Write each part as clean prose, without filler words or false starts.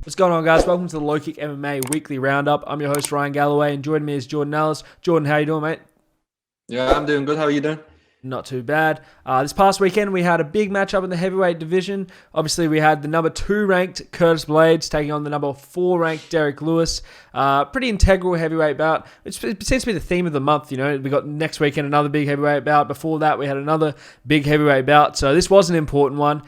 What's going on, guys? Welcome to the LowKick MMA Weekly Roundup. I'm your host, Ryan Galloway, and joining me is Jordan Ellis. Jordan, how you doing, mate? Yeah, I'm doing good. How are you doing? Not too bad. This past weekend, we had a big matchup in the heavyweight division. Obviously, we had the number 2 ranked Curtis Blaydes taking on the number 4 ranked Derrick Lewis. Pretty integral heavyweight bout. It seems to be the theme of the month. You know, we got next weekend another big heavyweight bout. Before that, we had another big heavyweight bout. So this was an important one.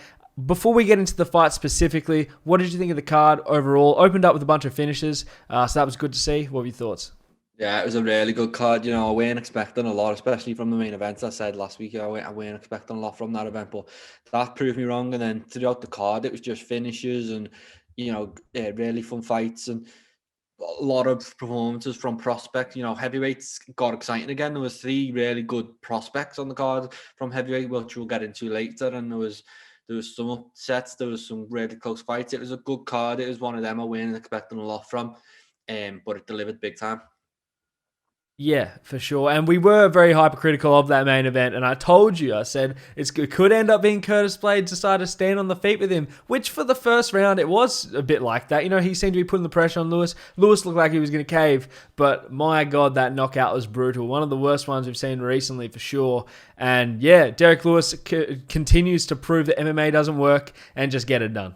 Before we get into the fight specifically, what did you think of the card overall? Opened up with a bunch of finishes, so that was good to see. What were your thoughts? Yeah, it was a really good card. You know, I weren't expecting a lot, especially from the main events. I said last week, I weren't expecting a lot from that event, but that proved me wrong. And then throughout the card, it was just finishes and, really fun fights and a lot of performances from prospects. You know, heavyweights got exciting again. There was 3 really good prospects on the card from heavyweight, which we'll get into later. And there was some upsets. There was some really close fights. It was a good card. It was one of them I weren't expecting a lot from, but it delivered big time. Yeah, for sure. And we were very hypercritical of that main event. And I told you, I said it could end up being Curtis Blaydes decide to stand on the feet with him, which for the first round, it was a bit like that. You know, he seemed to be putting the pressure on Lewis. Lewis looked like he was going to cave. But my God, that knockout was brutal. One of the worst ones we've seen recently for sure. And yeah, Derrick Lewis continues to prove that MMA doesn't work and just get it done.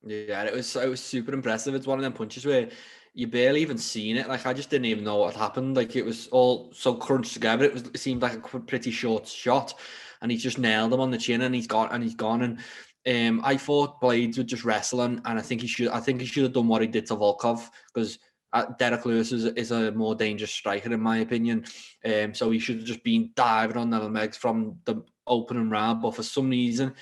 Yeah, it was super impressive. It's one of them punches where you barely even seen it. Like, I just didn't even know what happened. Like, it was all so crunched together. It seemed like a pretty short shot, and he just nailed him on the chin, and he's gone. And I thought Blaydes would just wrestle him, and I think he should have done what he did to Volkov, because Derrick Lewis is a more dangerous striker in my opinion. So he should have just been diving on the legs from the opening round, but for some reason,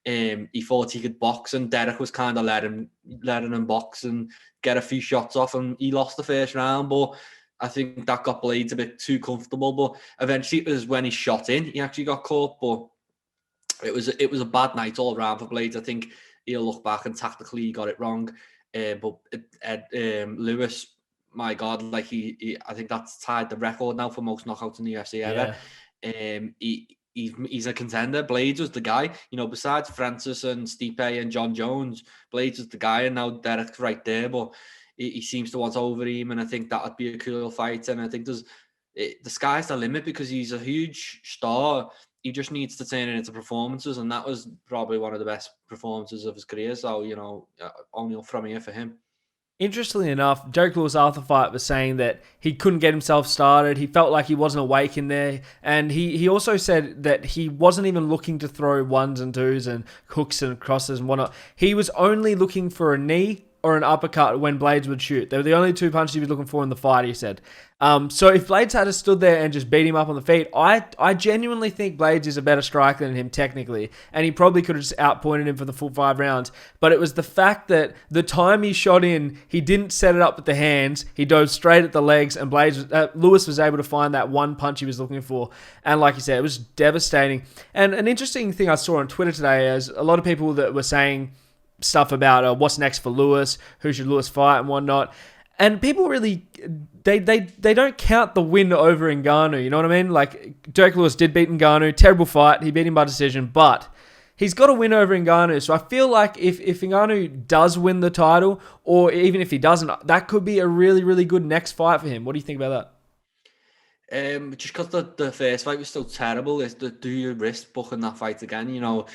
he thought he could box, and Derrick was kind of letting him box and get a few shots off, and he lost the first round. But I think that got Blaydes a bit too comfortable. But eventually, it was when he shot in, he actually got caught. But it was a bad night all around for Blaydes. I think he'll look back and tactically he got it wrong. Lewis, my God, like I think that's tied the record now for most knockouts in the UFC ever. He's a contender. Blaydes was the guy, you know, besides Francis and Stipe and John Jones. Blaydes was the guy, and now Derrick's right there, but he seems to want over him, and I think that would be a cool fight. And I think the sky's the limit because he's a huge star. He just needs to turn it into performances, and that was probably one of the best performances of his career. So, you know, only up from here for him. Interestingly enough, Derrick Lewis after the fight was saying that he couldn't get himself started. He felt like he wasn't awake in there. And he also said that he wasn't even looking to throw ones and twos and hooks and crosses and whatnot. He was only looking for a knee or an uppercut when Blaydes would shoot. They were the only 2 punches he was looking for in the fight, he said. So if Blaydes had stood there and just beat him up on the feet, I genuinely think Blaydes is a better striker than him technically, and he probably could have just outpointed him for the full 5 rounds. But it was the fact that the time he shot in, he didn't set it up with the hands. He dove straight at the legs, and Lewis was able to find that one punch he was looking for. And like you said, it was devastating. And an interesting thing I saw on Twitter today is a lot of people that were saying stuff about what's next for Lewis, who should Lewis fight and whatnot. And people really, they don't count the win over Ngannou, you know what I mean? Like, Derrick Lewis did beat Ngannou, terrible fight, he beat him by decision, but he's got a win over Ngannou. So I feel like if Ngannou does win the title, or even if he doesn't, that could be a really, really good next fight for him. What do you think about that? Just because the first fight was so terrible, do you risk booking that fight again? You know,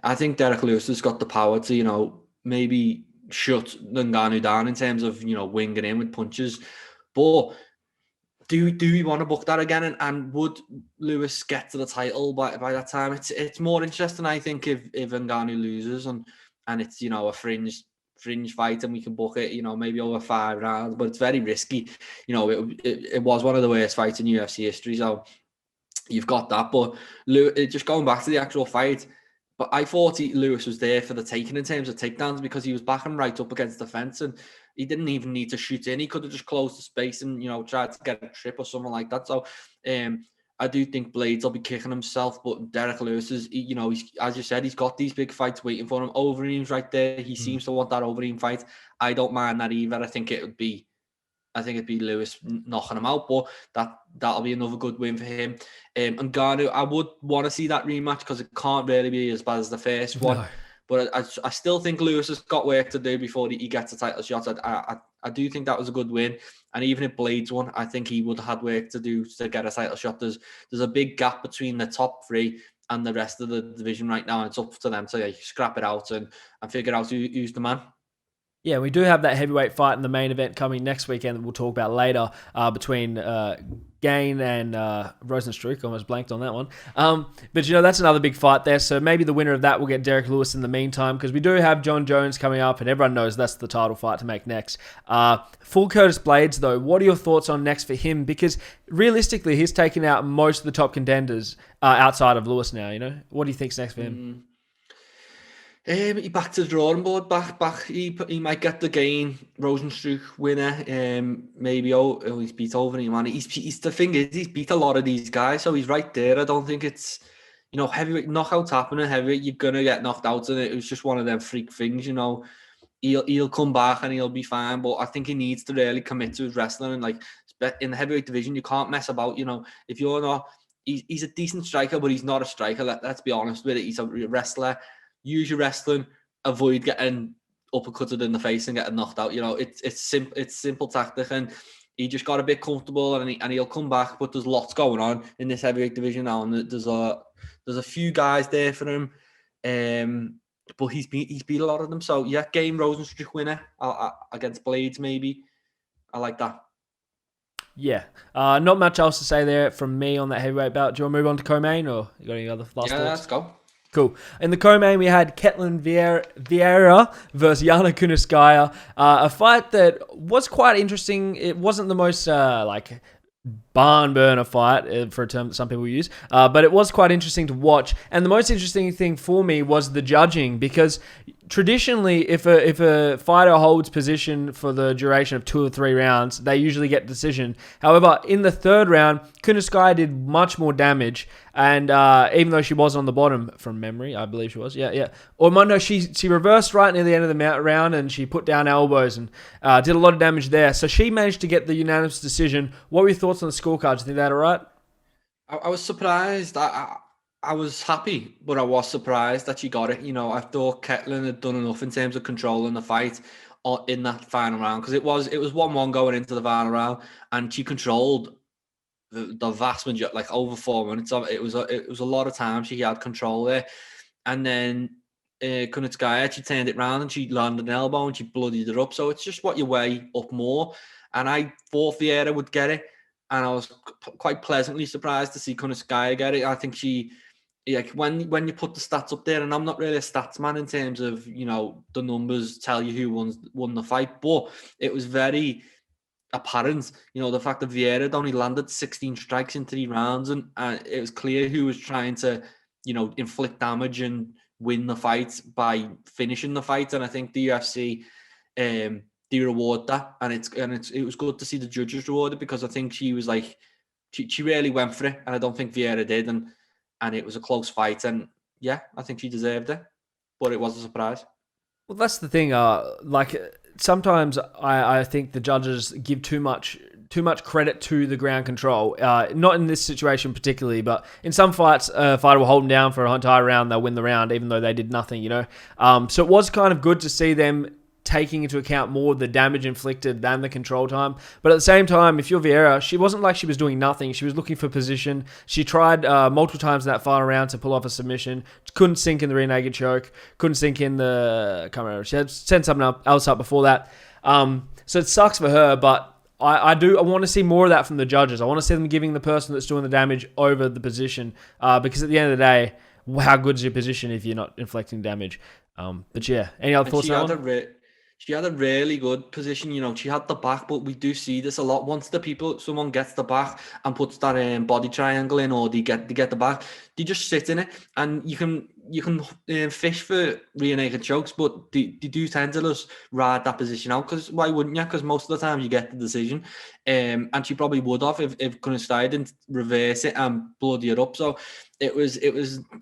I think Derrick Lewis has got the power to, you know, maybe shut Ngannou down in terms of, you know, winging in with punches. But do we want to book that again? And would Lewis get to the title by that time? It's more interesting, I think, if Ngannou loses and it's, you know, a fringe fight and we can book it, you know, maybe over 5 rounds, but it's very risky. You know, it was one of the worst fights in UFC history, so you've got that. But just going back to the actual fight, but I thought Lewis was there for the taking in terms of takedowns because he was backing right up against the fence and he didn't even need to shoot in. He could have just closed the space and, you know, tried to get a trip or something like that. So I do think Blaydes will be kicking himself, but Derrick Lewis is, you know, as you said, he's got these big fights waiting for him. Overeem's right there. He seems to want that Overeem fight. I don't mind that either. I think it'd be Lewis knocking him out, but that'll be another good win for him. And Ngannou, I would want to see that rematch because it can't really be as bad as the first one. No. But I still think Lewis has got work to do before he gets a title shot. I do think that was a good win. And even if Blaydes won, I think he would have had work to do to get a title shot. There's a big gap between the top three and the rest of the division right now. And it's up to them to scrap it out and figure out who's the man. Yeah, we do have that heavyweight fight in the main event coming next weekend that we'll talk about later between Gaine and Rozenstruik. Almost blanked on that one. But, that's another big fight there. So maybe the winner of that will get Derrick Lewis in the meantime, because we do have John Jones coming up, and everyone knows that's the title fight to make next. Full Curtis Blaydes, though, what are your thoughts on next for him? Because realistically, he's taken out most of the top contenders outside of Lewis now, What do you think's next for him? He back to the drawing board. Back. He might get the Gaine Rosenstrook winner. Maybe he's beat over him, man. He's the thing is he's beat a lot of these guys, so he's right there. I don't think it's heavyweight knockouts happening. Heavyweight, you're gonna get knocked out, and it was just one of them freak things. He'll come back and he'll be fine. But I think he needs to really commit to his wrestling, and in the heavyweight division, you can't mess about. If you're not, he's a decent striker, but he's not a striker. Let's be honest with it. He's a wrestler. Use your wrestling, avoid getting uppercutted in the face and getting knocked out. It's simple tactic, and he just got a bit comfortable, and he'll come back. But there's lots going on in this heavyweight division now, and there's a few guys there for him. But he's beat a lot of them. So yeah, Gaine Rosenstruck winner against Blaydes maybe. I like that. Yeah, not much else to say there from me on that heavyweight bout. Do you want to move on to co-main, or you got any other last thoughts? Let's go. Cool. In the co-main, we had Caitlyn Vieira versus Yana Kuniskaya. A fight that was quite interesting. It wasn't the most barn burner fight, for a term that some people use, but it was quite interesting to watch. And the most interesting thing for me was the judging, because traditionally, if a fighter holds position for the duration of 2 or 3 rounds, they usually get decision. However, in the third round, Kuniskaya did much more damage, and even though she was on the bottom from memory, I believe she was, yeah. Or no, she reversed right near the end of the round, and she put down elbows and did a lot of damage there. So she managed to get the unanimous decision. What were your thoughts on the scorecard? Do you think that all right? I was surprised. I was happy, but I was surprised that she got it. I thought Caitlyn had done enough in terms of controlling the fight in that final round, because it was 1-1 going into the final round, and she controlled the vast majority, over 4 minutes of it. It was a lot of time she had control there, and then Kuniskaya, she turned it round and she landed an elbow and she bloodied it up. So it's just what you weigh up more. And I thought Vieira would get it, and I was quite pleasantly surprised to see Kuniskaya get it. I think she, when you put the stats up there, and I'm not really a stats man in terms of the numbers tell you who won the fight, but it was very apparent, the fact that Vieira had only landed 16 strikes in 3 rounds, and it was clear who was trying to inflict damage and win the fight by finishing the fight. And I think the UFC they reward that, and it was good to see the judges rewarded, because I think she was she really went for it, and I don't think Vieira did, and it was a close fight, and yeah, I think she deserved it, but it was a surprise. Well, that's the thing. Sometimes I think the judges give too much credit to the ground control. Not in this situation particularly, but in some fights, a fighter will hold them down for an entire round. They'll win the round, even though they did nothing. So it was kind of good to see them taking into account more the damage inflicted than the control time. But at the same time, if you're Vieira, she wasn't like she was doing nothing. She was looking for position. She tried multiple times in that final round to pull off a submission. Couldn't sink in the rear naked choke. Couldn't sink in the... I can't remember. She had sent something else up before that. So it sucks for her, but I want to see more of that from the judges. I want to see them giving the person that's doing the damage over the position, because at the end of the day, how good is your position if you're not inflicting damage? But yeah, any other thoughts on that? She had a really good position, she had the back, but we do see this a lot. Once someone gets the back and puts that body triangle in, or they get the back, they just sit in it, and you can fish for rear naked chokes, but they do tend to just ride that position out, because why wouldn't you? Because most of the time you get the decision, and she probably would have if Kuniskaya didn't reverse it and bloody it up. So it was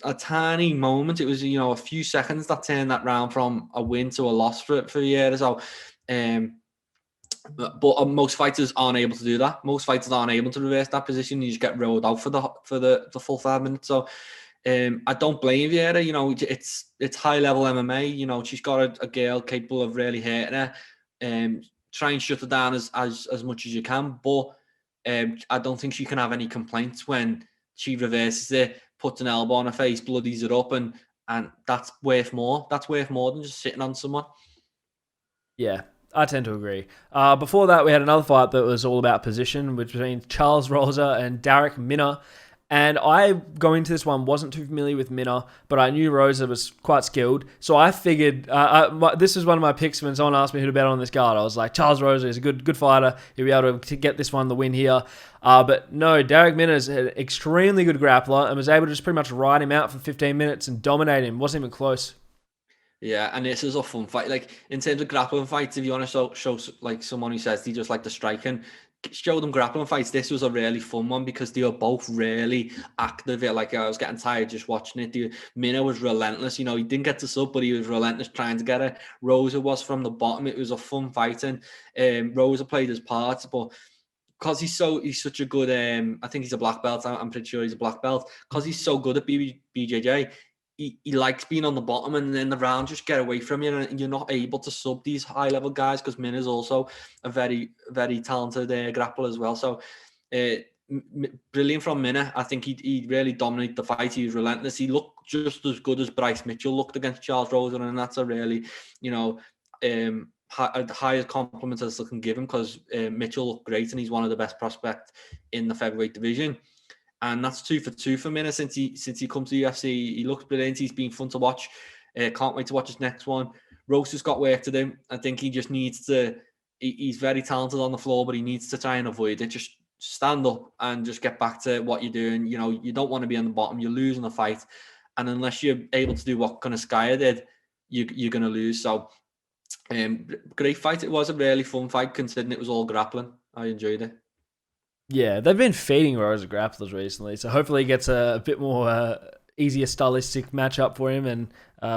a tiny moment. It was a few seconds that turned that round from a win to a loss for Vieira. So but most fighters aren't able to do that. Most fighters aren't able to reverse that position. You just get rolled out for the full 5 minutes. So I don't blame Vieira. You know, it's high level MMA. You know, she's got a girl capable of really hurting her. Try and shut her down as much as you can, but I don't think she can have any complaints when she reverses it, puts an elbow on her face, bloodies it up, and that's worth more. That's worth more than just sitting on someone. Yeah, I tend to agree. Before that, we had another fight that was all about position between Charles Rosa and Derrick Minner. And I, going into this one, wasn't too familiar with Minner, but I knew Rosa was quite skilled. So I figured, this was one of my picks when someone asked me who to bet on this card. I was like, Charles Rosa is a good fighter. He'll be able to get this one the win here. But no, Derrick Minner is an extremely good grappler and was able to just pretty much ride him out for 15 minutes and dominate him. Wasn't even close. Yeah, and this is a fun fight. Like, in terms of grappling fights, if you want to show like someone who says they just like the striking, show them grappling fights. This was a really fun one because they were both really active. Like, I was getting tired just watching it. Minna was relentless. You know, he didn't get to sub, but he was relentless trying to get it. Rosa was from the bottom. It was a fun fight, and Rosa played his part, but because he's such a good, I think he's a black belt. I'm pretty sure he's a black belt. Because he's so good at BJJ, he likes being on the bottom, and then the round just get away from you, and you're not able to sub these high level guys because Min is also a very, very talented grappler as well. So brilliant from Minna. I think he really dominated the fight. He was relentless. He looked just as good as Bryce Mitchell looked against Charles Rosa, and that's a really, you know, highest compliment as I can give him because Mitchell looked great, and he's one of the best prospects in the featherweight division. And that's 2 for 2 for Minna since he comes to the UFC. He looks brilliant. He's been fun to watch. Can't wait to watch his next one. Rosa's got work to do. I think he just needs to. He's very talented on the floor, but he needs to try and avoid it. Just stand up and just get back to what you're doing. You know, you don't want to be on the bottom. You're losing the fight, and unless you're able to do what Kuniskaya did, you're going to lose. So, great fight. It was a really fun fight considering it was all grappling. I enjoyed it. Yeah, they've been feeding Rosa grapplers recently, so hopefully he gets a bit more easier stylistic matchup for him, and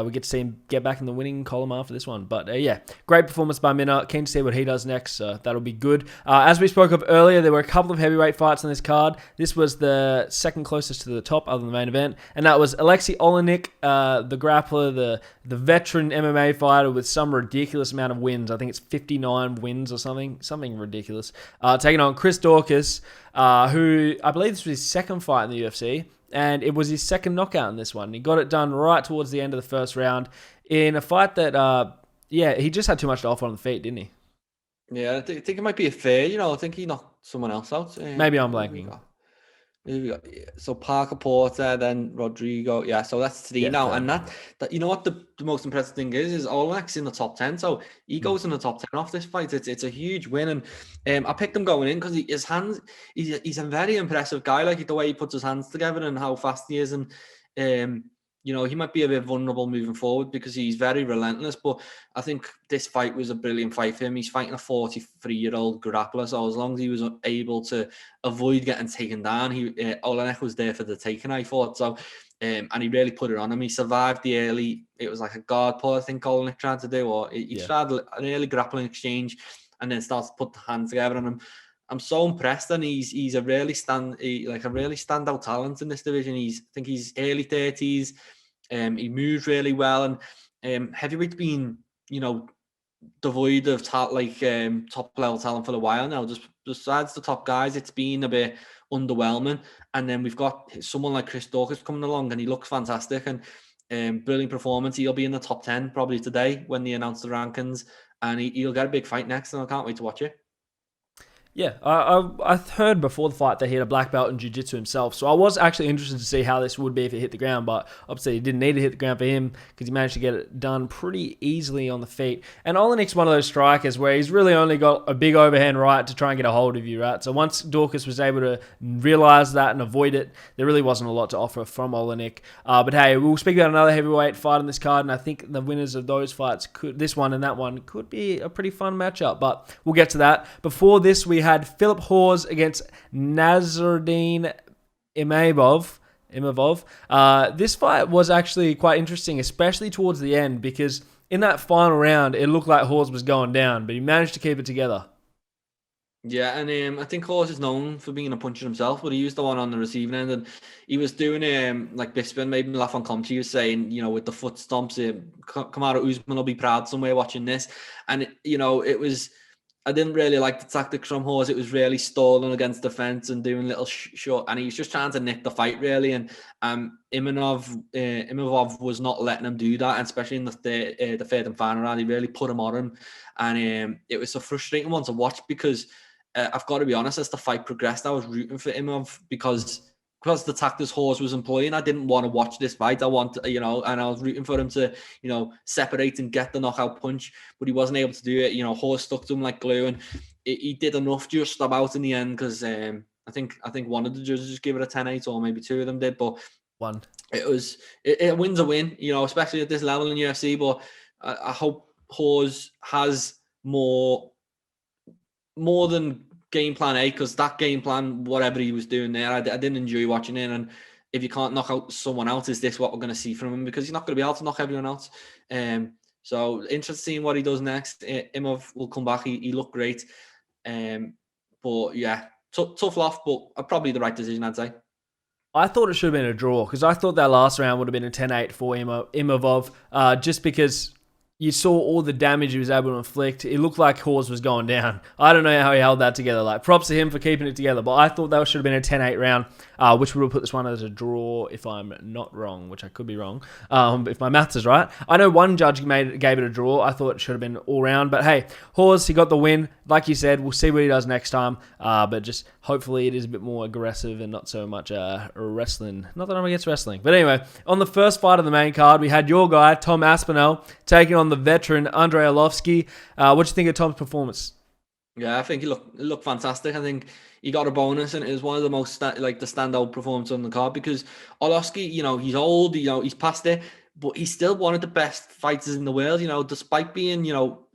we get to see him get back in the winning column after this one. But yeah, great performance by Minna. Keen to see what he does next, so that'll be good. As we spoke of earlier, there were a couple of heavyweight fights on this card. This was the second closest to the top other than the main event, and that was Alexei Olenek, the grappler, the veteran MMA fighter with some ridiculous amount of wins. I think it's 59 wins or something ridiculous. Taking on Chris Daukaus, who I believe this was his second fight in the UFC. And it was his second knockout in this one. He got it done right towards the end of the first round in a fight that, he just had too much to offer on the feet, didn't he? Yeah, I think it might be a fair. You know, I think he knocked someone else out. Maybe I'm blanking. So Parker Porter, then Rodrigo. Yeah, so that's 3 now. And that you know what the most impressive thing is Olenek's in the top 10. So he goes in the top 10 off this fight. It's a huge win. And I picked him going in because his hands, he's a very impressive guy. Like the way he puts his hands together and how fast he is. And you know, he might be a bit vulnerable moving forward because he's very relentless. But I think this fight was a brilliant fight for him. He's fighting a 43-year-old grappler. So as long as he was able to avoid getting taken down, Olenek was there for the taking, I thought. So, and he really put it on him. He survived the early, it was like a guard pull, I think Olenek tried to do, or he tried an early grappling exchange and then starts to put the hands together on him. I'm so impressed, and he's a really standout talent in this division. I think he's early 30s. He moves really well, and heavyweight's been, you know, devoid of top level talent for a while now. Just besides the top guys, it's been a bit underwhelming. And then we've got someone like Chris Daukaus coming along, and he looks fantastic and brilliant performance. He'll be in the top 10 probably today when they announce the rankings, and he'll get a big fight next, and I can't wait to watch it. Yeah, I heard before the fight that he had a black belt in jiu-jitsu himself, so I was actually interested to see how this would be if it hit the ground, but obviously he didn't need to hit the ground for him because he managed to get it done pretty easily on the feet. And Olenek's one of those strikers where he's really only got a big overhand right to try and get a hold of you, right? So once Daukaus was able to realize that and avoid it, there really wasn't a lot to offer from Olenek. But hey, we'll speak about another heavyweight fight on this card, and I think the winners of those fights, this one and that one, could be a pretty fun matchup, but we'll get to that. Before this, we had Philip Hawes against Nasruddin Imavov. This fight was actually quite interesting, especially towards the end, because in that final round, it looked like Hawes was going down, but he managed to keep it together. Yeah, and I think Hawes is known for being a puncher himself, but he used the one on the receiving end, and he was doing like Bisping made me laugh on commentary. He was saying, with the foot stomps, Kamaru Usman will be proud somewhere watching this, and it was. I didn't really like the tactics from Hawes. It was really stalling against the fence and doing little short, and he was just trying to nick the fight really. And Imavov was not letting him do that, and especially in the third and final round, he really put him on him, and it was a frustrating one to watch because. I've got to be honest, as the fight progressed, I was rooting for Imov because the tactics Hawes was employing. I didn't want to watch this fight. I want, and I was rooting for him to, separate and get the knockout punch, but he wasn't able to do it. Hawes stuck to him like glue, and he did enough just about in the end because I think one of the judges gave it a 10-8, or maybe two of them did, but one. It wins a win, especially at this level in UFC. But I hope Hawes has more than game plan A, because that game plan, whatever he was doing there, I didn't enjoy watching it. And if you can't knock out someone else, is this what we're going to see from him? Because he's not going to be able to knock everyone else. So interested seeing what he does next. Imov will come back. He looked great. But yeah, tough loss, but probably the right decision, I'd say. I thought it should have been a draw because I thought that last round would have been a 10-8 for Imavov, just because you saw all the damage he was able to inflict. It looked like Hawes was going down. I don't know how he held that together. Like, props to him for keeping it together. But I thought that should have been a 10-8 round, which would have put this one as a draw if I'm not wrong, which I could be wrong, if my maths is right. I know one judge gave it a draw. I thought it should have been all round. But hey, Hawes, he got the win. Like you said, we'll see what he does next time. But just hopefully it is a bit more aggressive and not so much wrestling. Not that I'm against wrestling. But anyway, on the first fight of the main card, we had your guy, Tom Aspinall, taking on the veteran Andrei Arlovski. What do you think of Tom's performance? Yeah, I think he looked fantastic. I think he got a bonus, and it was one of the most the standout performances on the card because Arlovski, he's old, he's past it, but he's still one of the best fighters in the world. Despite being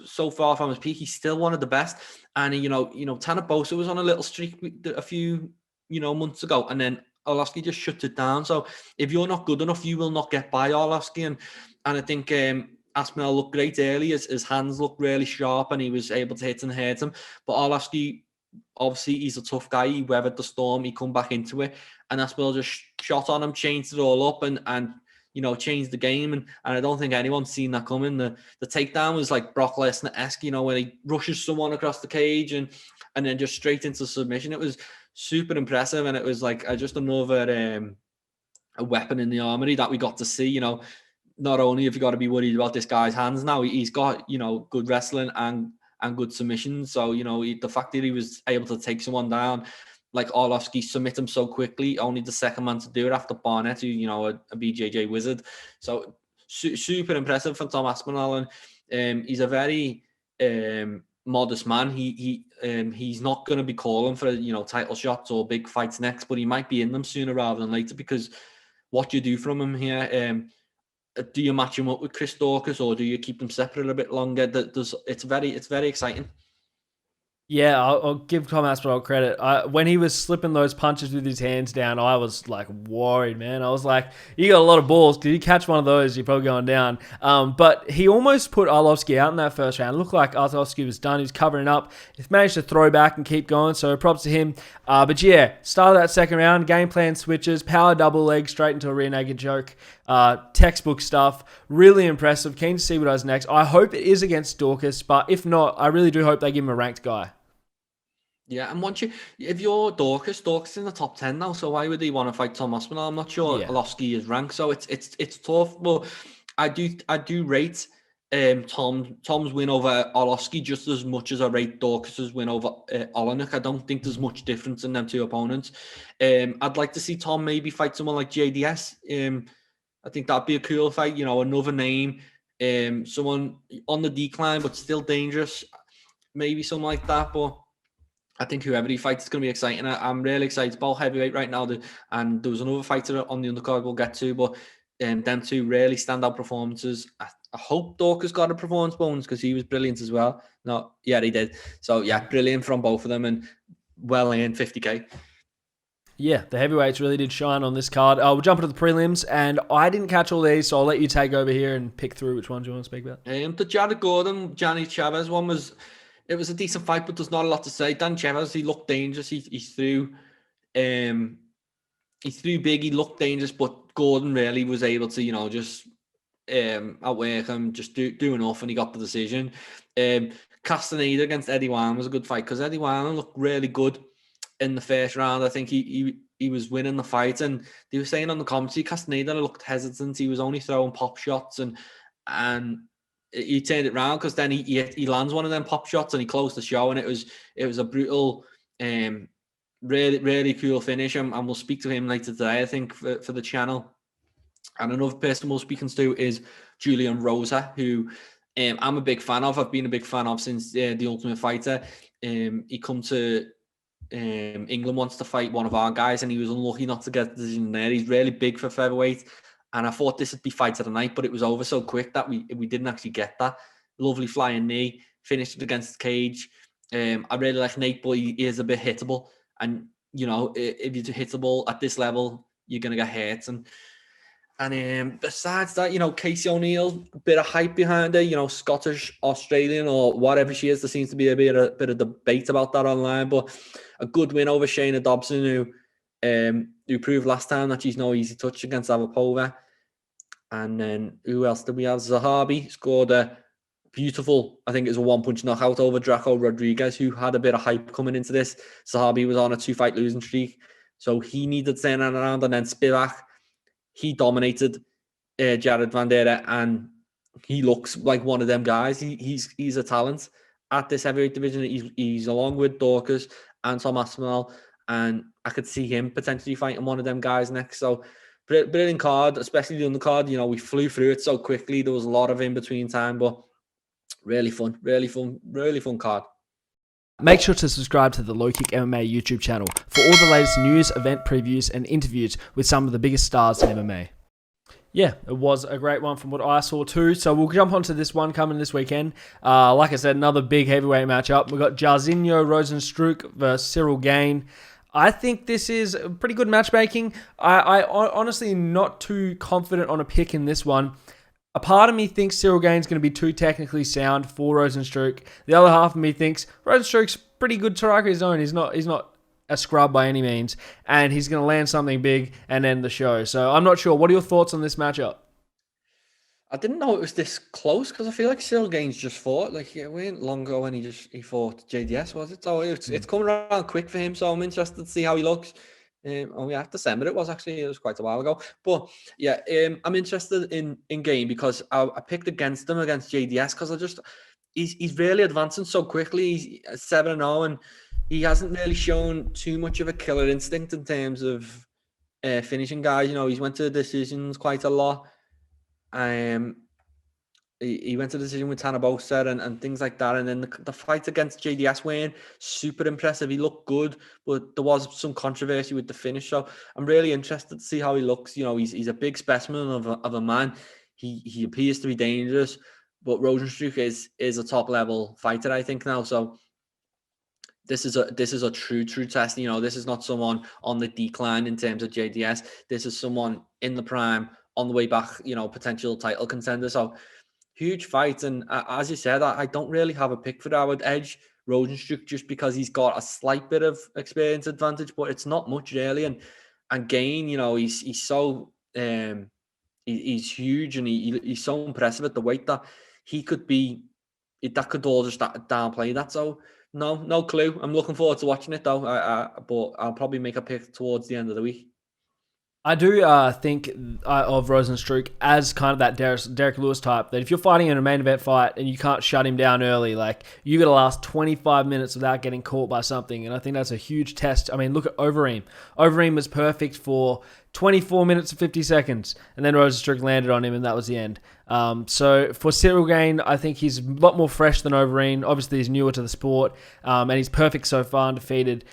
so far from his peak, he's still one of the best. And Tanner Bosa was on a little streak a few months ago, and then Arlovski just shut it down. So if you're not good enough, you will not get by Arlovski, and I think Aspinall looked great early. His hands looked really sharp, and he was able to hit and hurt him. But Arlovski, obviously, he's a tough guy. He weathered the storm. He come back into it, and Aspinall just shot on him, changed it all up, and changed the game. And I don't think anyone's seen that coming. The takedown was like Brock Lesnar-esque, when he rushes someone across the cage and then just straight into submission. It was super impressive, and it was like just another a weapon in the armory that we got to see. Not only have you got to be worried about this guy's hands now, he's got good wrestling and good submissions. So the fact that he was able to take someone down like Arlovski, submit him so quickly, only the second man to do it after Barnett, who a BJJ wizard. So super impressive from Tom Aspinall, and he's a very modest man. He's not going to be calling for title shots or big fights next, but he might be in them sooner rather than later, because what you do from him here. Do you match him up with Chris Daukaus, or do you keep them separate a bit longer? It's very exciting. Yeah, I'll give Tom Aspinall credit. When he was slipping those punches with his hands down, I was like worried, man. I was like, you got a lot of balls. Did you catch one of those, you're probably going down. But he almost put Arlovski out in that first round. It looked like Arlovski was done. He was covering up. He managed to throw back and keep going, so props to him. But yeah, start of that second round, game plan switches, power double leg straight into a rear naked choke. Textbook stuff. Really impressive. Keen to see what does next. I hope it is against Daukaus, but if not, I really do hope they give him a ranked guy. Yeah, and if you're Daukaus in the top 10 now, so why would they want to fight Tom Aspinall? I'm not sure Arlovski is ranked, so it's tough. But I do rate Tom's win over Arlovski just as much as I rate Daukaus's win over Olenek. I don't think there's much difference in them two opponents. I'd like to see Tom maybe fight someone like JDS. I think that'd be a cool fight. Another name, someone on the decline but still dangerous. Maybe something like that, but I think whoever he fights is going to be exciting. I'm really excited about heavyweight right now. And there was another fighter on the undercard we'll get to, but them two really standout performances. I hope Daukaus got a performance bonus because he was brilliant as well. No, yeah, he did. So yeah, brilliant from both of them and well earned 50k. Yeah, the heavyweights really did shine on this card. We'll jump into the prelims, and I didn't catch all these, so I'll let you take over here and pick through which ones you want to speak about. The Jared Gordon, Johnny Chavez one was... it was a decent fight, but there's not a lot to say. Dan Chavez, he looked dangerous. He threw big. He looked dangerous, but Gordon really was able to, just outwork him, just do enough, and he got the decision. Castaneda against Eddie Wan was a good fight because Eddie Wan looked really good in the first round. I think he was winning the fight, and they were saying on the commentary, Castaneda looked hesitant. He was only throwing pop shots, and he turned it around because then he lands one of them pop shots and he closed the show, and it was a brutal, really, really cool finish, and we'll speak to him later today, I think, for the channel. And another person we'll speak to is Julian Rosa, who I'm a big fan of. I've been a big fan of since The Ultimate Fighter. He come to England once to fight one of our guys, and he was unlucky not to get the decision there. He's really big for featherweight, and I thought this would be fight of the night, but it was over so quick that we didn't actually get that. Lovely flying knee, finished it against the cage. I really like Nate, but he is a bit hittable, and if you're hittable at this level, you're gonna get hurt. And besides that, Casey O'Neill, a bit of hype behind her, Scottish, Australian, or whatever she is. There seems to be a bit of debate about that online, but a good win over Shayna Dobson, who proved last time that she's no easy touch against Avapova. And then who else did we have? Zahabi scored a beautiful, I think it was a one-punch knockout over Draco Rodriguez, who had a bit of hype coming into this. Zahabi was on a 2-fight losing streak, so he needed to turn that around. And then Spivak, he dominated Jared Vandeira, and he looks like one of them guys. He's a talent at this heavyweight division. He's along with Dorcas and Tom Aspinall, and I could see him potentially fighting one of them guys next. So brilliant card, especially the undercard. We flew through it so quickly. There was a lot of in-between time, but really fun card. Make sure to subscribe to the LowKick MMA YouTube channel for all the latest news, event previews, and interviews with some of the biggest stars in MMA. Yeah, it was a great one from what I saw too. So we'll jump onto this one coming this weekend. Like I said, another big heavyweight matchup. We've got Jairzinho Rozenstruik versus Cyril Gane. I think this is pretty good matchmaking. I honestly not too confident on a pick in this one. A part of me thinks Cyril Gane's going to be too technically sound for Rozenstruik. The other half of me thinks Rozenstruik's pretty good striker of his own. He's not a scrub by any means, and he's going to land something big and end the show. So I'm not sure. What are your thoughts on this matchup? I didn't know it was this close because I feel like Cyril Gane's just fought. Like, it wasn't long ago when he fought JDS, was it? So it's coming around quick for him. So I'm interested to see how he looks. December it was quite a while ago. But yeah, I'm interested in Gaine because I picked against him against JDS because he's really advancing so quickly. He's 7-0 and he hasn't really shown too much of a killer instinct in terms of finishing guys. He's went to decisions quite a lot. He went to the decision with Tanner Boser and things like that. And then the fight against JDS weren't super impressive. He looked good, but there was some controversy with the finish. So I'm really interested to see how he looks. He's a big specimen of a man. He appears to be dangerous, but Rosenstruck is a top level fighter, I think, now. So this is a true test. This is not someone on the decline in terms of JDS. This is someone in the prime, on the way back, potential title contender. So huge fight. And as you said, I don't really have a pick for that. I would edge Rosenstruck just because he's got a slight bit of experience advantage, but it's not much really. And Gaine, he's so he's huge and he's so impressive at the weight that he could be. That could all just downplay that. So no clue. I'm looking forward to watching it though. But I'll probably make a pick towards the end of the week. I do think of Rosenstruik as kind of that Derrick Lewis type, that if you're fighting in a main event fight and you can't shut him down early, like, you got to last 25 minutes without getting caught by something. And I think that's a huge test. I mean, look at Overeem. Overeem was perfect for 24 minutes and 50 seconds, and then Rosenstruik landed on him, and that was the end. So for Cyril Gane, I think he's a lot more fresh than Overeem. Obviously, he's newer to the sport, and he's perfect so far, undefeated.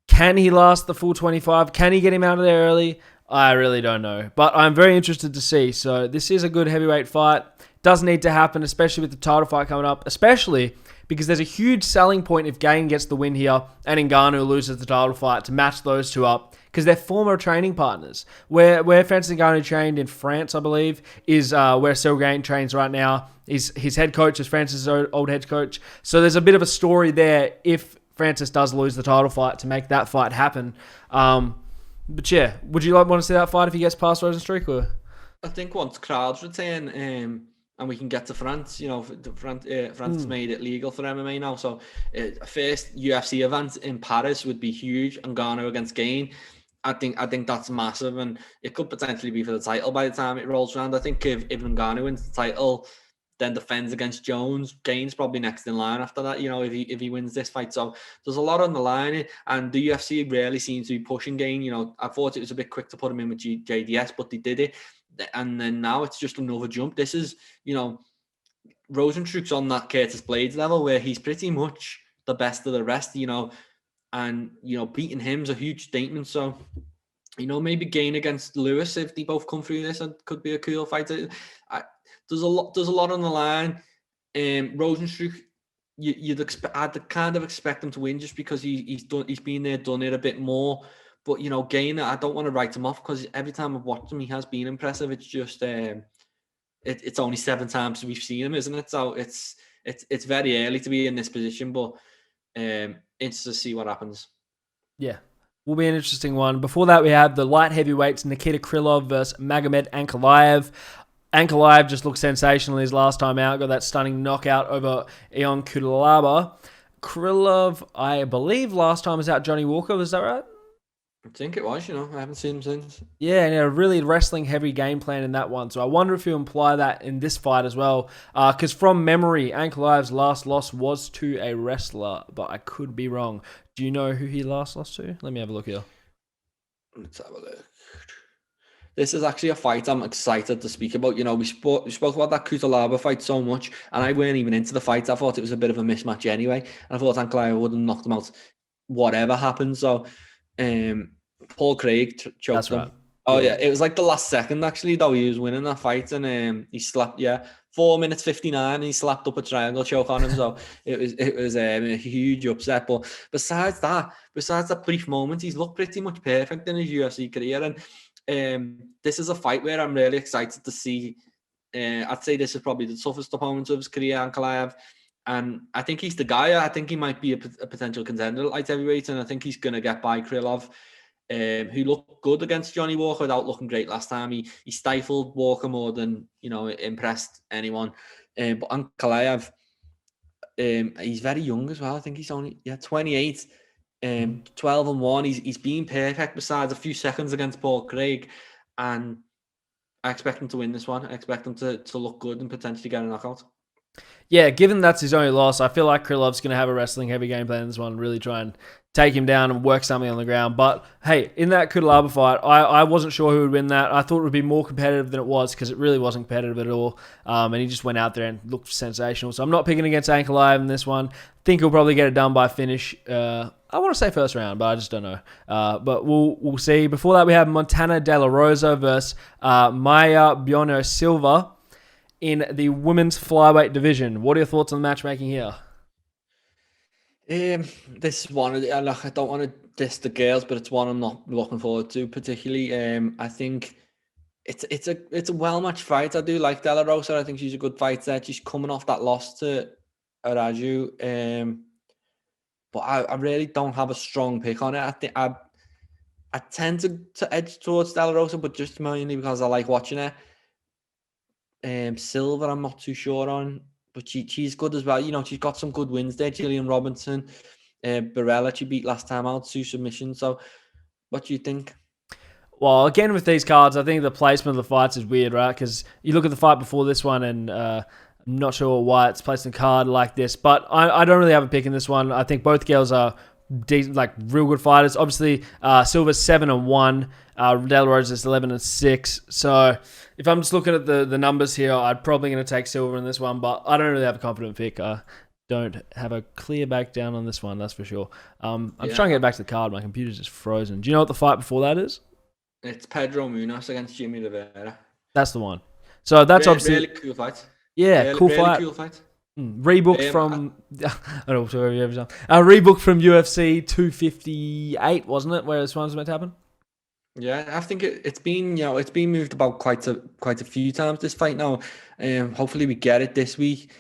Can he last the full 25? Can he get him out of there early? I really don't know, but I'm very interested to see. So this is a good heavyweight fight. Does need to happen, especially with the title fight coming up, especially because there's a huge selling point if Gaine gets the win here and Ngannou loses the title fight to match those two up, because they're former training partners. Where Francis Ngannou trained in France, I believe, is where Cyril Gane trains right now. his head coach is Francis' old head coach. So there's a bit of a story there if Francis does lose the title fight to make that fight happen. But yeah, would you want to see that fight if he gets past Rozenstruik? Or? I think once crowds return and we can get to France, France made it legal for MMA now. So first UFC event in Paris would be huge, and Ngannou against Gaine. I think that's massive, and it could potentially be for the title by the time it rolls around. I think if Ngannou wins the title, then defends against Jones, Gaine's probably next in line after that, if he wins this fight. So there's a lot on the line, and the UFC really seems to be pushing Gaine. I thought it was a bit quick to put him in with JDS, but they did it. And then now it's just another jump. This is, Rosenstrook's on that Curtis Blaydes level where he's pretty much the best of the rest, and, beating him's a huge statement. So, maybe Gaine against Lewis, if they both come through this, it could be a cool fight. There's a lot on the line. Rosenstruck, I'd kind of expect him to win just because he's been there, done it a bit more. But Gaine, I don't want to write him off because every time I've watched him, he has been impressive. It's just it's only 7 times we've seen him, isn't it? So it's very early to be in this position, but interested to see what happens. Yeah. Will be an interesting one. Before that, we have the light heavyweights, Nikita Krillov versus Magamet Ankalive. Ankalive just looked sensational his last time out. Got that stunning knockout over Ion Kudalaba. Krillov, I believe last time was out Johnny Walker. Was that right? I think it was, I haven't seen him since. Yeah, and a really wrestling-heavy game plan in that one. So I wonder if you imply that in this fight as well. Because from memory, Ankalive's last loss was to a wrestler, but I could be wrong. Do you know who he last lost to? Let me have a look here. Let's have a look. This is actually a fight I'm excited to speak about. We spoke about that Kutalaba fight so much, and I weren't even into the fight. I thought it was a bit of a mismatch anyway, and I thought Ankalive would have knocked him out whatever happened. So Paul Craig choked That's him. right. Oh yeah, it was like the last second actually though he was winning that fight, and he slapped 4 minutes 59 and he slapped up a triangle choke on him. So it was a huge upset. But besides that brief moment, he's looked pretty much perfect in his UFC career, and this is a fight where I'm really excited to see. I'd say this is probably the toughest opponent of his career, Ankalaev. And I think he's the guy. I think he might be a potential contender at light heavyweight, and I think he's going to get by Krillov, who looked good against Johnny Walker without looking great last time. He stifled Walker more than impressed anyone. But Ankalaev, he's very young as well. I think he's only 28, 12-1. He's been perfect besides a few seconds against Paul Craig, and I expect him to win this one. I expect him to look good and potentially get a knockout. Yeah, given that's his only loss, I feel like Krilov's going to have a wrestling heavy game plan in this one, really try and take him down and work something on the ground. But hey, in that Kudalaba fight, I wasn't sure who would win that. I thought it would be more competitive than it was because it really wasn't competitive at all. And he just went out there and looked sensational. So I'm not picking against Ankalive in this one. Think he'll probably get it done by finish. I want to say first round, but I just don't know. But we'll see. Before that, we have Montana De La Rosa versus Maya Biono Silva in the women's flyweight division. What are your thoughts on the matchmaking here? This is one. I don't want to diss the girls, but it's one I'm not looking forward to particularly. I think it's a well matched fight. I do like De La Rosa. I think she's a good fighter. She's coming off that loss to Araju. But I really don't have a strong pick on it. I think I tend to edge towards De La Rosa, but just mainly because I like watching her. Silva, I'm not too sure on, but she's good as well. She's got some good wins there. Gillian Robinson, Barella, she beat last time out, 2 submissions. So, what do you think? Well, again, with these cards, I think the placement of the fights is weird, right? Because you look at the fight before this one, and I'm not sure why it's placed in a card like this. But I don't really have a pick in this one. I think both girls are decent, like real good fighters. Obviously, Silva's 7-1, De La Rosa's 11-6. So if I'm just looking at the numbers here, I'm probably going to take Silva in this one, but I don't really have a confident pick. I don't have a clear back down on this one, that's for sure. I'm trying to get back to the card. My computer's just frozen. Do you know what the fight before that is? It's Pedro Munoz against Jimmy Rivera. That's the one. So that's obviously really cool fight. Yeah, really, cool really fight. Cool fight. Rebooked from rebooked from UFC 258, wasn't it? Where this one was meant to happen. Yeah, I think it's been, it's been moved about quite a few times, this fight now. Hopefully we get it this week.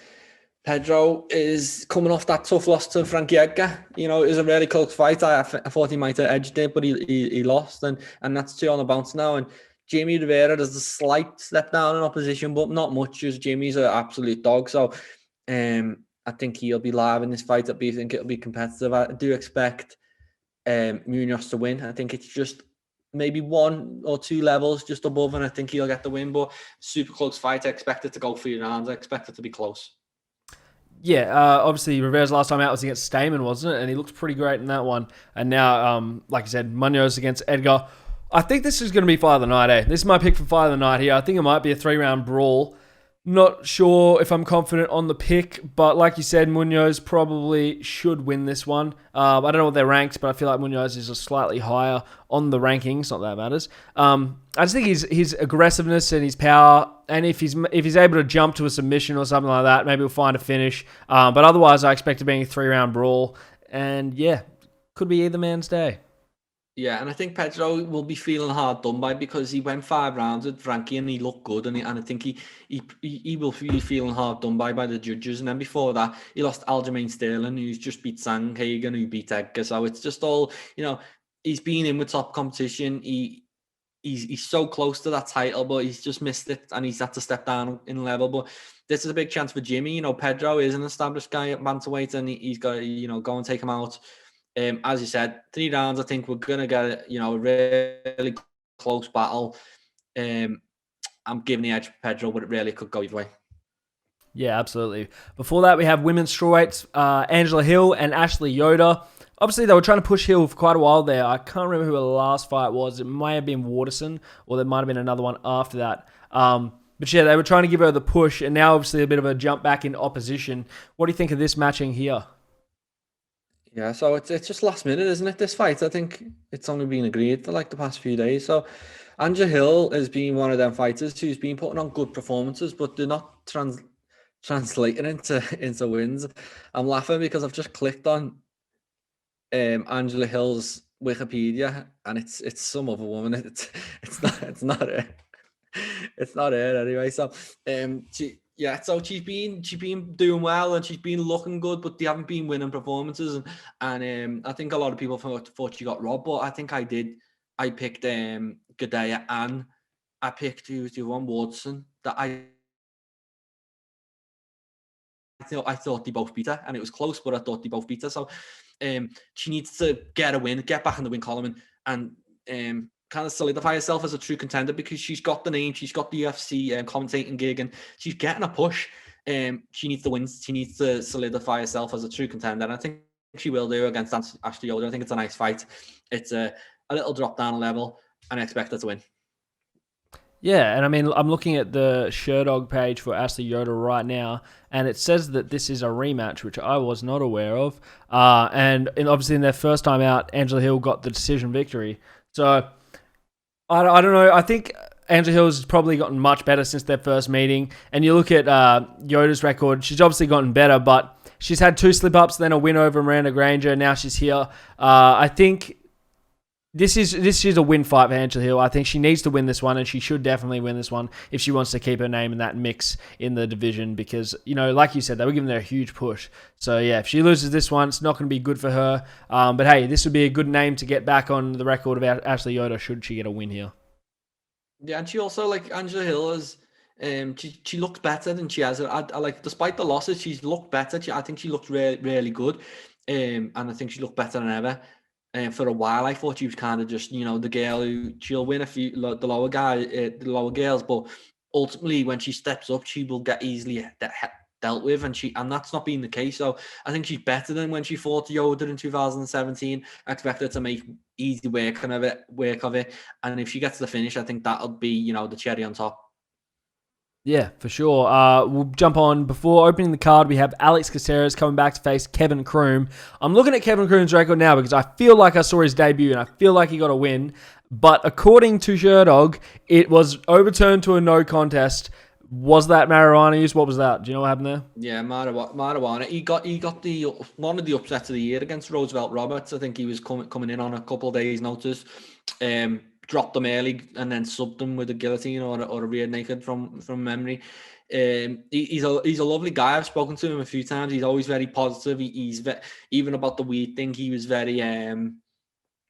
Pedro is coming off that tough loss to Frankie Edgar. It was a really close fight. I thought he might have edged it, but he lost, and that's 2 on the bounce now. And Jamie Rivera does a slight step down in opposition, but not much, as Jamie's an absolute dog. So I think he'll be live in this fight. I think it'll be competitive. I do expect Munoz to win. I think it's just maybe 1 or 2 levels just above, and I think he'll get the win. But super close fight. I expect it to go 3 rounds. I expect it to be close. Yeah, obviously Rivera's last time out was against Stamen, wasn't it? And he looked pretty great in that one. And now, like you said, Munoz against Edgar. I think this is going to be fight of the night, eh? This is my pick for fight of the night here. I think it might be a 3-round brawl. Not sure if I'm confident on the pick, but like you said, Munoz probably should win this one. I don't know what they're ranked, but I feel like Munoz is slightly higher on the rankings. Not that it matters. I just think his aggressiveness and his power, and if he's able to jump to a submission or something like that, maybe we'll find a finish. But otherwise, I expect it being a 3-round brawl, and yeah, could be either man's day. Yeah, and I think Pedro will be feeling hard done by, because he went 5 rounds with Frankie and he looked good, and I think he will be feeling hard done by the judges. And then before that, he lost Aljamain Sterling, who's just beat Sandhagen, who beat Edgar. So it's just all, he's been in with top competition. He's so close to that title, but he's just missed it, and he's had to step down in level. But this is a big chance for Jimmy. Pedro is an established guy at bantamweight, and he's got to, go and take him out. As you said, 3 rounds. I think we're gonna get a really close battle. I'm giving the edge to Pedro, but it really could go either way. Yeah, absolutely. Before that, we have women's strawweights, Angela Hill and Ashley Yoder. Obviously, they were trying to push Hill for quite a while there. I can't remember who her last fight was. It may have been Waterson, or there might have been another one after that. But yeah, they were trying to give her the push, and now obviously a bit of a jump back in opposition. What do you think of this matching here? Yeah, so it's just last minute, isn't it, this fight? I think it's only been agreed for like the past few days. So Angela Hill has been one of them fighters who's been putting on good performances, but they're not translating into wins. I'm laughing because I've just clicked on Angela Hill's Wikipedia, and it's some other woman. It's not her. It's not her anyway. So so she's been doing well, and she's been looking good, but they haven't been winning performances, and I think a lot of people thought she got robbed, but I think I did. I picked Gadea, and I picked who was the one, Watson, that I thought they both beat her, and it was close, but I thought they both beat her. So she needs to get a win, get back in the win column, and kind of solidify herself as a true contender, because she's got the name, she's got the UFC commentating gig, and she's getting a push. She needs to win. She needs to solidify herself as a true contender, and I think she will do against Ashley Yoder. I think it's a nice fight. It's a little drop down a level, and I expect her to win. Yeah, and I mean, I'm looking at the Sherdog page for Ashley Yoder right now, and it says that this is a rematch, which I was not aware of. And obviously in their first time out, Angela Hill got the decision victory. So I don't know. I think Angela Hill's probably gotten much better since their first meeting. And you look at Yoda's record, she's obviously gotten better, but she's had 2 slip-ups, then a win over Miranda Granger, now she's here. I think this is a win fight for Angela Hill. I think she needs to win this one, and she should definitely win this one if she wants to keep her name in that mix in the division, because, like you said, they were giving her a huge push. So yeah, if she loses this one, it's not going to be good for her. But hey, this would be a good name to get back on the record about Ashley Yoder should she get a win here. Yeah, and she also, like, Angela Hill is, she looks better than she has. I like, despite the losses, she's looked better. I think she looked really, really good. And I think she looked better than ever. And for a while, I thought she was kind of just, the girl who she'll win the lower girls, but ultimately when she steps up, she will get easily dealt with, and that's not been the case. So I think she's better than when she fought Yoder in 2017. I expect her to make easy work of it, and if she gets to the finish, I think that'll be the cherry on top. Yeah, for sure. We'll jump on. Before opening the card, we have Alex Caceres coming back to face Kevin Croom. I'm looking at Kevin Croom's record now because I feel like I saw his debut and I feel like he got a win. But according to Sherdog, it was overturned to a no contest. Was that marijuana use? What was that? Do you know what happened there? Yeah, marijuana. He got the one of the upsets of the year against Roosevelt Roberts. I think he was coming in on a couple of days' notice. dropped them early and then subbed them with a guillotine or a rear naked from memory. He's a lovely guy. I've spoken to him a few times. He's always very positive. Even about the weed thing, he was very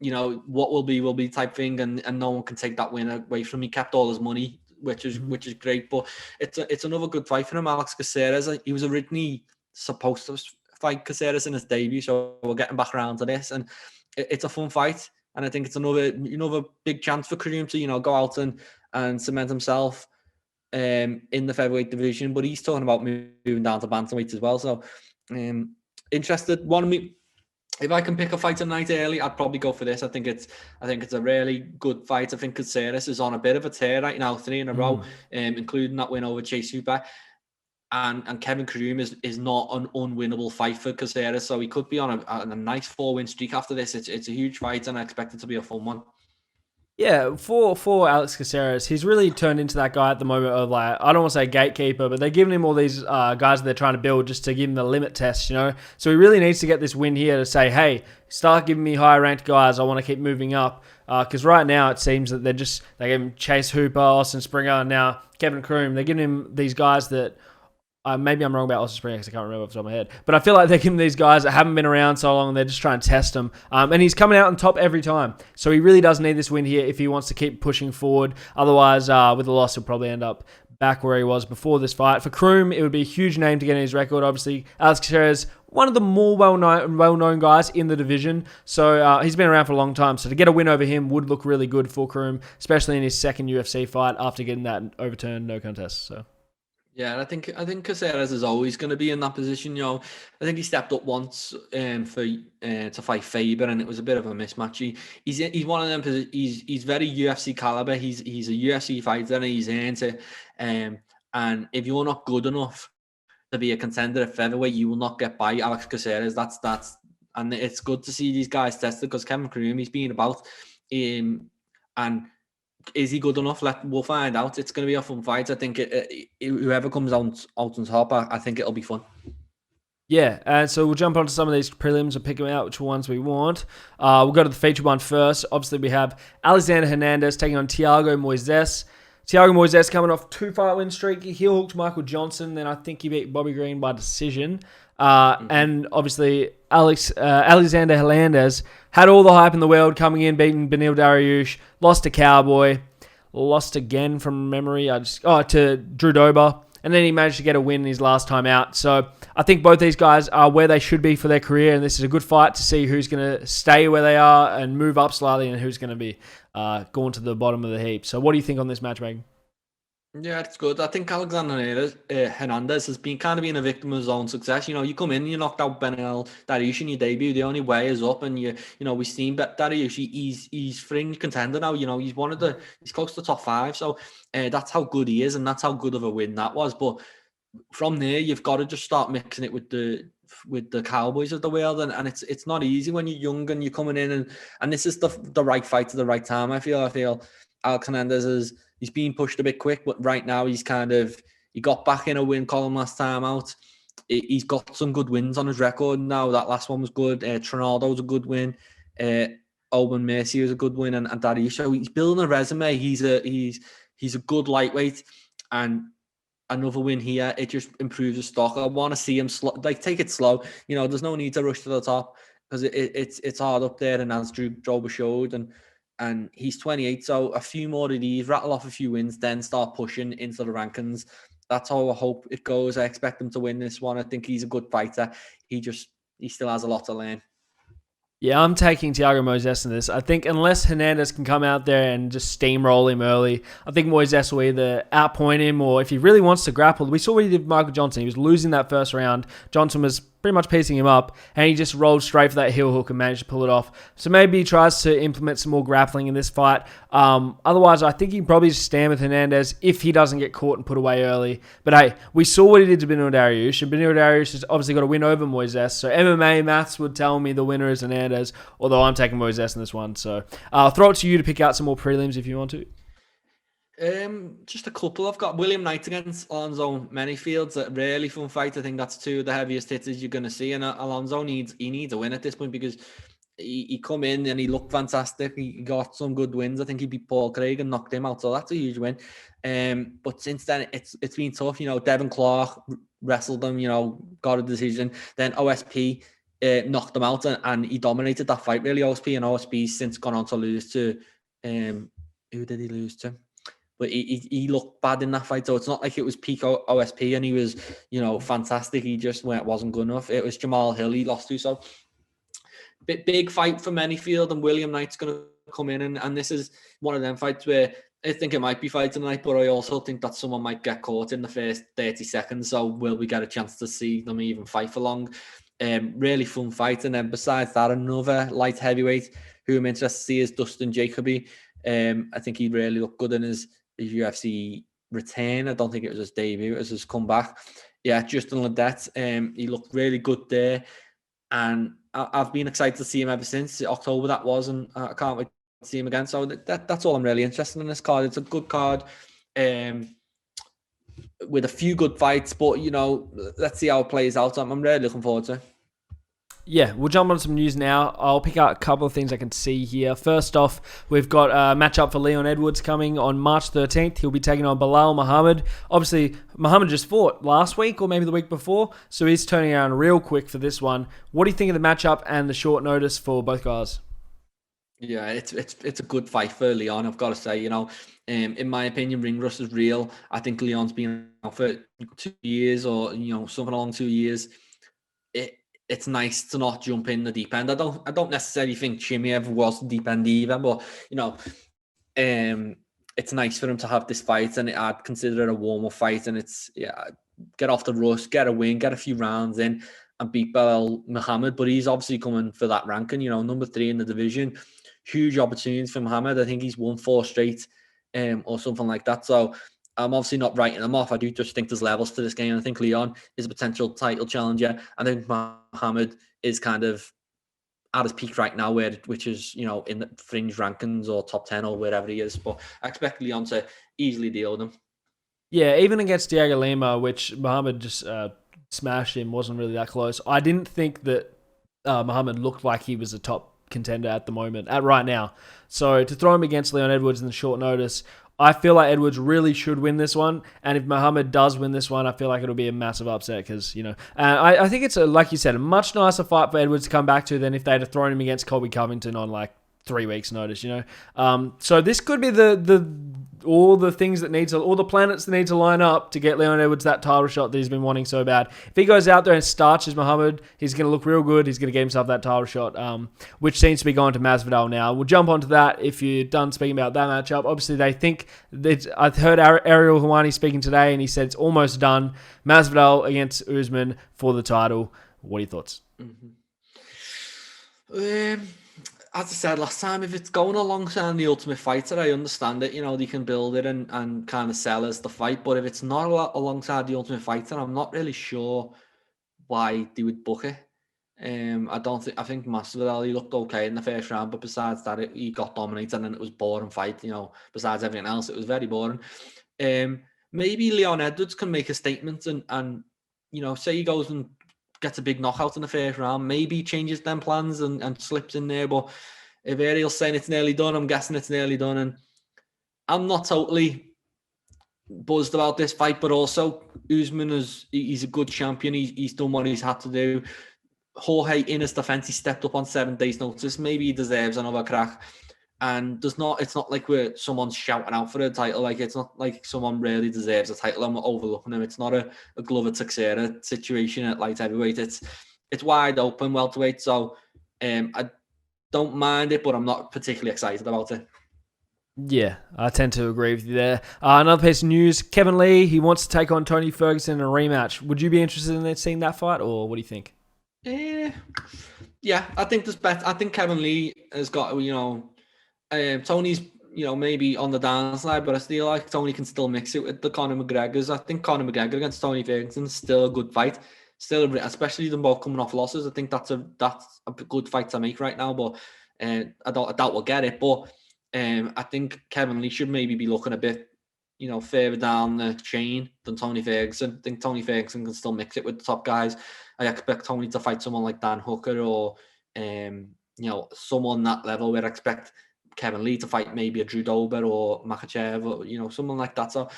what will be type thing, and no one can take that win away from him. He kept all his money, which is great. But it's another good fight for him. Alex Caceres. He was originally supposed to fight Caceres in his debut, so we're getting back around to this, and it's a fun fight. And I think it's another big chance for Kareem to go out and cement himself in the featherweight division. But he's talking about moving down to bantamweight as well. So interested. If I can pick a fight tonight early, I'd probably go for this. I think it's a really good fight. I think Caceres is on a bit of a tear right now, 3 in a row, including that win over Chase Hooper. And Kevin Karoum is not an unwinnable fight for Caceres, so he could be on a nice 4-win streak after this. It's a huge fight, and I expect it to be a fun one. Yeah, for Alex Caceres, he's really turned into that guy at the moment of, like, I don't want to say gatekeeper, but they're giving him all these guys that they're trying to build just to give him the limit test, So he really needs to get this win here to say, hey, start giving me higher ranked guys. I want to keep moving up. Because right now it seems that they give him Chase Hooper, Austin Springer, and now Kevin Karoum. They're giving him these guys that maybe I'm wrong about Austin Springer because I can't remember off the top of my head. But I feel like they're giving these guys that haven't been around so long and they're just trying to test them. And he's coming out on top every time. So he really does need this win here if he wants to keep pushing forward. Otherwise, with a loss, he'll probably end up back where he was before this fight. For Karoum, it would be a huge name to get in his record. Obviously, Alex Caceres, one of the more well-known guys in the division. So he's been around for a long time. So to get a win over him would look really good for Karoum, especially in his second UFC fight after getting that overturned no contest. So. Yeah, and I think Caceres is always going to be in that position. I think he stepped up once to fight Faber, and it was a bit of a mismatch. He's one of them. He's very UFC caliber. He's a UFC fighter, and he's earned it. And if you're not good enough to be a contender at featherweight, you will not get by Alex Caceres. That's and it's good to see these guys tested because Kevin Karoum, he's been about, and. Is he good enough? We'll find out. It's going to be a fun fight. I think whoever comes out on top, I think it'll be fun. Yeah, and so we'll jump onto some of these prelims and pick them out, which ones we want. We'll go to the featured one first. Obviously, we have Alexander Hernandez taking on Thiago Moises. Thiago Moises coming off 2-fight win streak. He heel hooked Michael Johnson, then I think he beat Bobby Green by decision. And obviously, Alexander Hernandez had all the hype in the world coming in, beating Beneil Dariush, lost to Cowboy, lost again from memory, to Drew Dober, and then he managed to get a win his last time out. So I think both these guys are where they should be for their career, and this is a good fight to see who's going to stay where they are and move up slightly and who's going to be going to the bottom of the heap. So what do you think on this matchmaking? Yeah, it's good. I think Alexander Hernandez has been kind of being a victim of his own success. You come in, you knocked out Beneil Dariush in your debut. The only way is up, and we've seen Dariush. He's fringe contender now. He's he's close to top 5. So that's how good he is, and that's how good of a win that was. But from there, you've got to just start mixing it with the Cowboys of the world, and it's not easy when you're young and you're coming in, and this is the right fight at the right time. I feel Alex Hernandez he's been pushed a bit quick, but right now he got back in a win column last time out. He's got some good wins on his record now. That last one was good. Trinaldo was a good win. Owen Mercier was a good win, and Dariush. So he's building a resume. He's a good lightweight, and another win here, it just improves his stock. I want to see him take it slow. There's no need to rush to the top because it's hard up there, and as Drew Dober showed, and he's 28, so a few more of these, rattle off a few wins, then start pushing into the rankings. That's how I hope it goes. I expect him to win this one. I think he's a good fighter. He still has a lot to learn. Yeah, I'm taking Thiago Moises in this. I think unless Hernandez can come out there and just steamroll him early, I think Moises will either outpoint him or if he really wants to grapple. We saw what he did with Michael Johnson. He was losing that first round. Johnson was pretty much piecing him up, and he just rolled straight for that heel hook and managed to pull it off. So maybe he tries to implement some more grappling in this fight. Otherwise, I think he can probably just stand with Hernandez if he doesn't get caught and put away early. But hey, we saw what he did to Beneil Dariush, and Beneil Dariush has obviously got a win over Moises. So MMA maths would tell me the winner is Hernandez, although I'm taking Moises in this one. So I'll throw it to you to pick out some more prelims if you want to. Just a couple. I've got William Knight against Alonzo Manyfields. A really fun fight. I think that's two of the heaviest hitters you're going to see. And Alonzo needs a win at this point because he come in and he looked fantastic. He got some good wins. I think he beat Paul Craig and knocked him out, so that's a huge win. But since then, it's been tough. Devin Clark wrestled him. Got a decision. Then OSP knocked him out, and he dominated that fight. Really, OSP's since gone on to lose to who did he lose to? But he looked bad in that fight, so it's not like it was peak OSP and he was fantastic. He just wasn't good enough. It was Jamal Hill he lost to, so. Big fight for Manyfield, and William Knight's going to come in, and this is one of them fights where I think it might be fight tonight, but I also think that someone might get caught in the first 30 seconds, so will we get a chance to see them even fight for long? Really fun fight, and then besides that, another light heavyweight who I'm interested to see is Dustin Jacoby. I think he really looked good in his UFC return. I don't think it was his debut, it was his comeback. Yeah, Justin Ledette, he looked really good there, and I've been excited to see him ever since October that was, and I can't wait to see him again. So that's all I'm really interested in this card. It's a good card with a few good fights, but let's see how it plays out. I'm really looking forward to it. Yeah, we'll jump on some news now. I'll pick out a couple of things I can see here. First off, we've got a matchup for Leon Edwards coming on March 13th. He'll be taking on Belal Muhammad. Obviously, Muhammad just fought last week or maybe the week before, so he's turning around real quick for this one. What do you think of the matchup and the short notice for both guys? Yeah, it's a good fight for Leon, I've got to say. In my opinion, ring rust is real. I think Leon's been out for 2 years or something along 2 years. It's nice to not jump in the deep end. I don't necessarily think Chimaev was the deep end either, but it's nice for him to have this fight, and I'd consider it a warm-up fight. And it's get off the rush, get a win, get a few rounds in, and beat Belal Muhammad. But he's obviously coming for that ranking, number 3 in the division. Huge opportunity for Muhammad. I think he's won 4 straight, or something like that. So I'm obviously not writing him off. I do just think there's levels to this game. I think Leon is a potential title challenger. I think Muhammad is kind of at his peak right now, which is, in the fringe rankings or top 10 or wherever he is. But I expect Leon to easily deal with him. Yeah, even against Diego Lima, which Muhammad just smashed him, wasn't really that close. I didn't think that Muhammad looked like he was a top contender at the moment, right now. So to throw him against Leon Edwards in the short notice, I feel like Edwards really should win this one. And if Muhammad does win this one, I feel like it'll be a massive upset because, I think it's, like you said, a much nicer fight for Edwards to come back to than if they'd have thrown him against Colby Covington on like 3 weeks' notice, So this could be all the planets that need to line up to get Leon Edwards that title shot that he's been wanting so bad. If he goes out there and starches Muhammad, he's going to look real good. He's going to get himself that title shot, which seems to be going to Masvidal now. We'll jump onto that if you're done speaking about that matchup. Obviously, they think I've heard Ariel Helwani speaking today, and he said it's almost done. Masvidal against Usman for the title. What are your thoughts? As I said last time, if it's going alongside the Ultimate Fighter, I understand it. They can build it and kind of sell as the fight. But if it's not alongside the Ultimate Fighter, I'm not really sure why they would book it. I think Masvidal, he looked okay in the first round, but besides that, he got dominated and it was a boring fight. Besides everything else, it was very boring. Maybe Leon Edwards can make a statement and say he goes and gets a big knockout in the first round, maybe changes them plans and slips in there. But if Ariel's saying it's nearly done, I'm guessing it's nearly done. And I'm not totally buzzed about this fight, but also Usman he's a good champion. He's done what he's had to do. Jorge, in his defense, he stepped up on 7 days' notice. Maybe he deserves another crack. And it's not like someone's shouting out for a title. Like, it's not like someone really deserves a title. I'm not overlooking him. It's not a Glover Teixeira situation at light heavyweight. It's wide open welterweight. So I don't mind it, but I'm not particularly excited about it. Yeah, I tend to agree with you there. Another piece of news, Kevin Lee, he wants to take on Tony Ferguson in a rematch. Would you be interested in seeing that fight, or what do you think? Yeah, I think there's better. I think Kevin Lee has got, Tony's, maybe on the downside, but I feel like Tony can still mix it with the Conor McGregors. I think Conor McGregor against Tony Ferguson is still a good fight. Still, especially them both coming off losses. I think that's a good fight to make right now, but I doubt we'll get it. But I think Kevin Lee should maybe be looking a bit, further down the chain than Tony Ferguson. I think Tony Ferguson can still mix it with the top guys. I expect Tony to fight someone like Dan Hooker or someone that level where I expect Kevin Lee to fight maybe a Drew Dober or Makhachev or, someone like that. So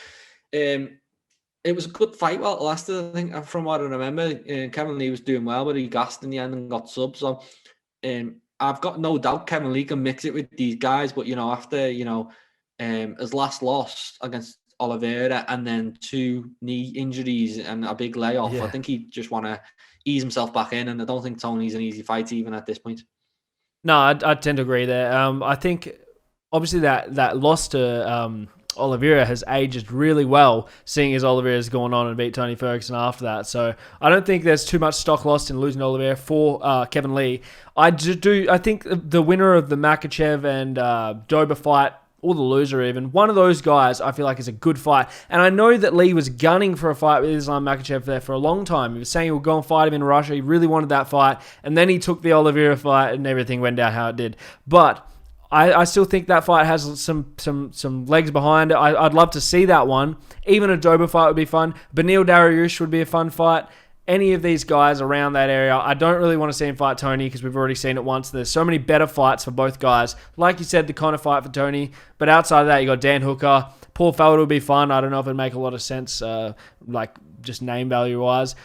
it was a good fight while it lasted, I think, from what I remember. Kevin Lee was doing well, but he gassed in the end and got subbed. So I've got no doubt Kevin Lee can mix it with these guys. But, after, his last loss against Oliveira and then 2 knee injuries and a big layoff, I think he just want to ease himself back in. And I don't think Tony's an easy fight even at this point. No, I tend to agree there. I think, obviously, that loss to Oliveira has aged really well, seeing as Oliveira's gone on and beat Tony Ferguson after that. So I don't think there's too much stock lost in losing Oliveira for Kevin Lee. I think the winner of the Makhachev and Dober fight, or the loser even, one of those guys I feel like is a good fight. And I know that Lee was gunning for a fight with Islam Makhachev there for a long time. He was saying he would go and fight him in Russia. He really wanted that fight. And then he took the Oliveira fight and everything went down how it did. But I still think that fight has some legs behind it. I'd love to see that one. Even a Dober fight would be fun. Beneil Dariush would be a fun fight. Any of these guys around that area, I don't really want to see him fight Tony because we've already seen it once. There's so many better fights for both guys. Like you said, the Conor fight for Tony. But outside of that, you got Dan Hooker. Paul Felder would be fun. I don't know if it'd make a lot of sense, just name value wise.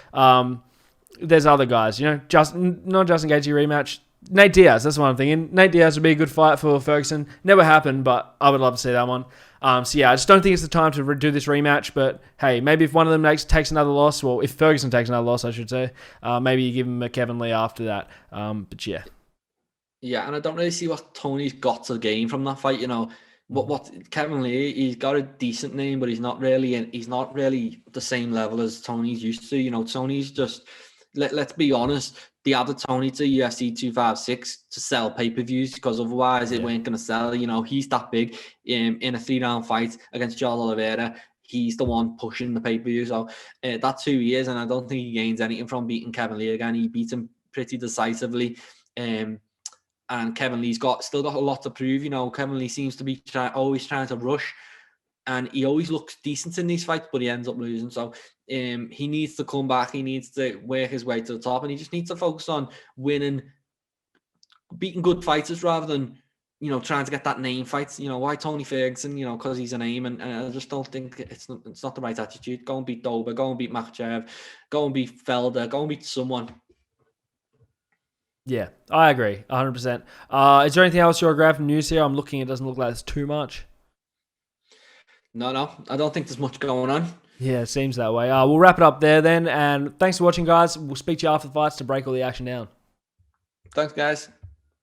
There's other guys, not Justin Gaethje rematch. Nate Diaz, that's what I'm thinking. Nate Diaz would be a good fight for Ferguson. Never happened, but I would love to see that one. I just don't think it's the time to do this rematch, but hey, maybe if one of them takes another loss, well, if Ferguson takes another loss, I should say, maybe you give him a Kevin Lee after that. But yeah. Yeah, and I don't really see what Tony's got to gain from that fight, What Kevin Lee, he's got a decent name, but he's not really the same level as Tony's used to. Tony's just, let's be honest, they added Tony to UFC 256 to sell pay-per-views because otherwise it weren't going to sell. He's that big in a 3-round fight against Charles Oliveira. He's the one pushing the pay-per-view. So that's who he is, and I don't think he gains anything from beating Kevin Lee again. He beat him pretty decisively. And Kevin Lee's still got a lot to prove. Kevin Lee seems to be always trying to rush, and he always looks decent in these fights, but he ends up losing. So he needs to come back. He needs to work his way to the top, and he just needs to focus on beating good fighters rather than, trying to get that name fights. Why Tony Ferguson? Because he's a name, and I just don't think it's not the right attitude. Go and beat Dober, go and beat Makhachev, go and beat Felder, go and beat someone. Yeah, I agree, 100%. Is there anything else you're grabbing news here? I'm looking, it doesn't look like there's too much. No, I don't think there's much going on. Yeah, it seems that way. We'll wrap it up there then, and thanks for watching, guys. We'll speak to you after the fights to break all the action down. Thanks, guys.